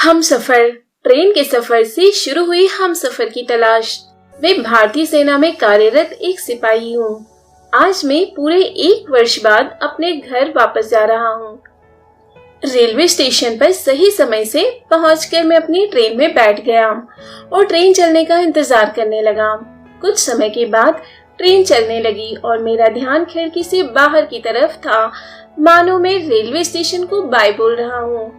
हम सफर। ट्रेन के सफर से शुरू हुई हम सफर की तलाश। मैं भारतीय सेना में कार्यरत एक सिपाही हूँ। आज मैं पूरे 1 वर्ष बाद अपने घर वापस जा रहा हूँ। रेलवे स्टेशन पर सही समय से पहुंचकर मैं अपनी ट्रेन में बैठ गया और ट्रेन चलने का इंतजार करने लगा। कुछ समय के बाद ट्रेन चलने लगी और मेरा ध्यान खिड़की से बाहर की तरफ था, मानो मैं रेलवे स्टेशन को बाय बोल रहा हूँ।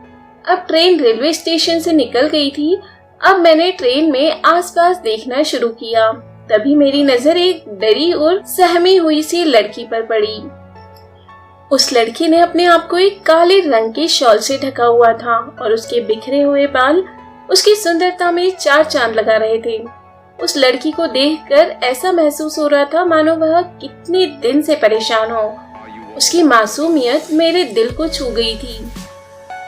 अब ट्रेन रेलवे स्टेशन से निकल गई थी। अब मैंने ट्रेन में आसपास देखना शुरू किया। तभी मेरी नजर एक डरी और सहमी हुई सी लड़की पर पड़ी। उस लड़की ने अपने आप को एक काले रंग के शॉल से ढका हुआ था और उसके बिखरे हुए बाल उसकी सुंदरता में 4 चांद लगा रहे थे। उस लड़की को देखकर ऐसा महसूस हो रहा था मानो वह कितने दिन से परेशान हो। उसकी मासूमियत मेरे दिल को छू गई थी।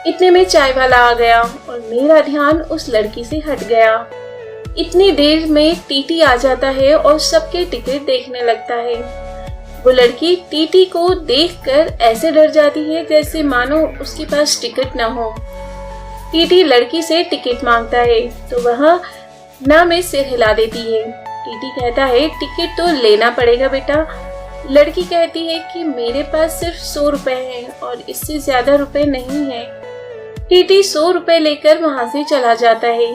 इतने में चाय वाला आ गया और मेरा ध्यान उस लड़की से हट गया। इतनी देर में टीटी आ जाता है और सबके टिकट देखने लगता है। वो लड़की टीटी को देखकर ऐसे डर जाती है जैसे मानो उसके पास टिकट न हो। टीटी लड़की से टिकट मांगता है तो वह ना में सिर हिला देती है। टीटी कहता है, टिकट तो लेना पड़ेगा बेटा। लड़की कहती है कि मेरे पास सिर्फ 100 रुपए हैं और इससे ज्यादा रुपए नहीं है। टीटी 100 रुपए लेकर वहाँ से चला जाता है।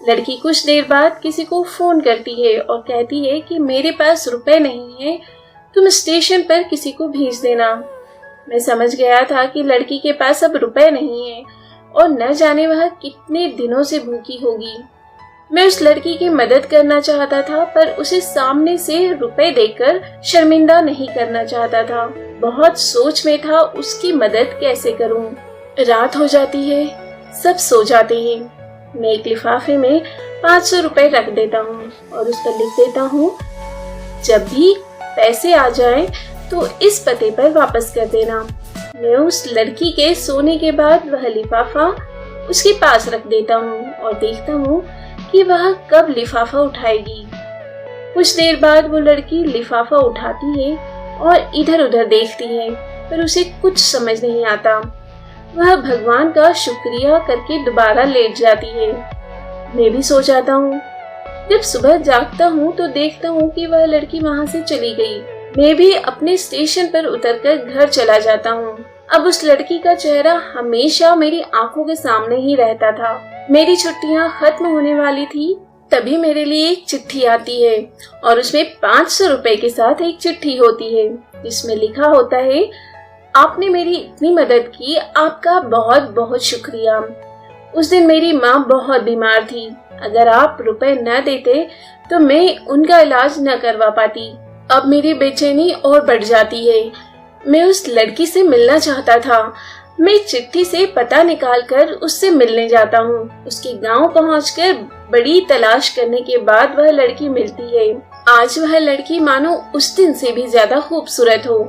लड़की कुछ देर बाद किसी को फोन करती है और कहती है कि मेरे पास रुपए नहीं है, तुम स्टेशन पर किसी को भेज देना। मैं समझ गया था कि लड़की के पास अब रुपए नहीं है और न जाने वह कितने दिनों से भूखी होगी। मैं उस लड़की की मदद करना चाहता था पर उसे सामने से रुपए देकर शर्मिंदा नहीं करना चाहता था। बहुत सोच में था उसकी मदद कैसे करूं। रात हो जाती है, सब सो जाते हैं। मैं एक लिफाफे में 500 रुपए रख देता हूँ और उस पर लिख देता हूँ, जब भी पैसे आ जाएं तो इस पते पर वापस कर देना। मैं उस लड़की के सोने के बाद वह लिफाफा उसके पास रख देता हूँ और देखता हूँ कि वह कब लिफाफा उठाएगी। कुछ देर बाद वो लड़की लिफाफा उठाती है और इधर उधर देखती है पर उसे कुछ समझ नहीं आता। वह भगवान का शुक्रिया करके दोबारा लेट जाती है। मैं भी सो जाता हूँ। जब सुबह जागता हूँ तो देखता हूँ कि वह लड़की वहाँ से चली गई। मैं भी अपने स्टेशन पर उतरकर घर चला जाता हूँ। अब उस लड़की का चेहरा हमेशा मेरी आंखों के सामने ही रहता था। मेरी छुट्टियाँ खत्म होने वाली थी, तभी मेरे लिए एक चिट्ठी आती है और उसमें 500 रुपए के साथ एक चिट्ठी होती है जिसमें लिखा होता है, आपने मेरी इतनी मदद की, आपका बहुत बहुत शुक्रिया। उस दिन मेरी माँ बहुत बीमार थी। अगर आप रुपए न देते तो मैं उनका इलाज न करवा पाती। अब मेरी बेचैनी और बढ़ जाती है। मैं उस लड़की से मिलना चाहता था। मैं चिट्ठी से पता निकालकर उससे मिलने जाता हूँ। उसके गांव पहुँचकर बड़ी तलाश करने के बाद वह लड़की मिलती है। आज वह लड़की मानो उस दिन से भी ज्यादा खूबसूरत हो।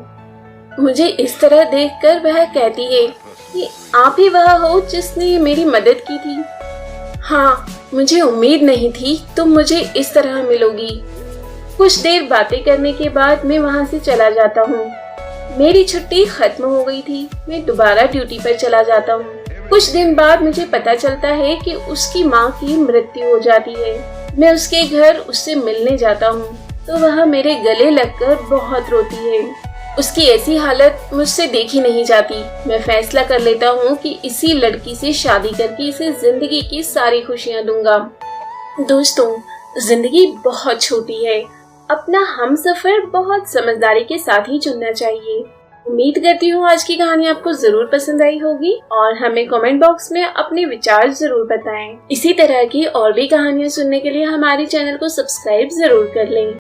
मुझे इस तरह देखकर वह कहती है कि आप ही वह हो जिसने मेरी मदद की थी। हाँ, मुझे उम्मीद नहीं थी तुम मुझे इस तरह मिलोगी। कुछ देर बातें करने के बाद मैं वहाँ से चला जाता हूँ। मेरी छुट्टी खत्म हो गई थी। मैं दोबारा ड्यूटी पर चला जाता हूँ। कुछ दिन बाद मुझे पता चलता है कि उसकी माँ की मृत्यु हो जाती है। मैं उसके घर उससे मिलने जाता हूँ तो वह मेरे गले लगकर बहुत रोती है। उसकी ऐसी हालत मुझसे देखी नहीं जाती। मैं फैसला कर लेता हूँ कि इसी लड़की से शादी करके इसे जिंदगी की सारी खुशियाँ दूंगा। दोस्तों, जिंदगी बहुत छोटी है। अपना हमसफर बहुत समझदारी के साथ ही चुनना चाहिए। उम्मीद करती हूँ आज की कहानी आपको जरूर पसंद आई होगी और हमें कमेंट बॉक्स में अपने विचार जरूर बताएं। इसी तरह की और भी कहानियाँ सुनने के लिए हमारे चैनल को सब्सक्राइब जरूर कर लें।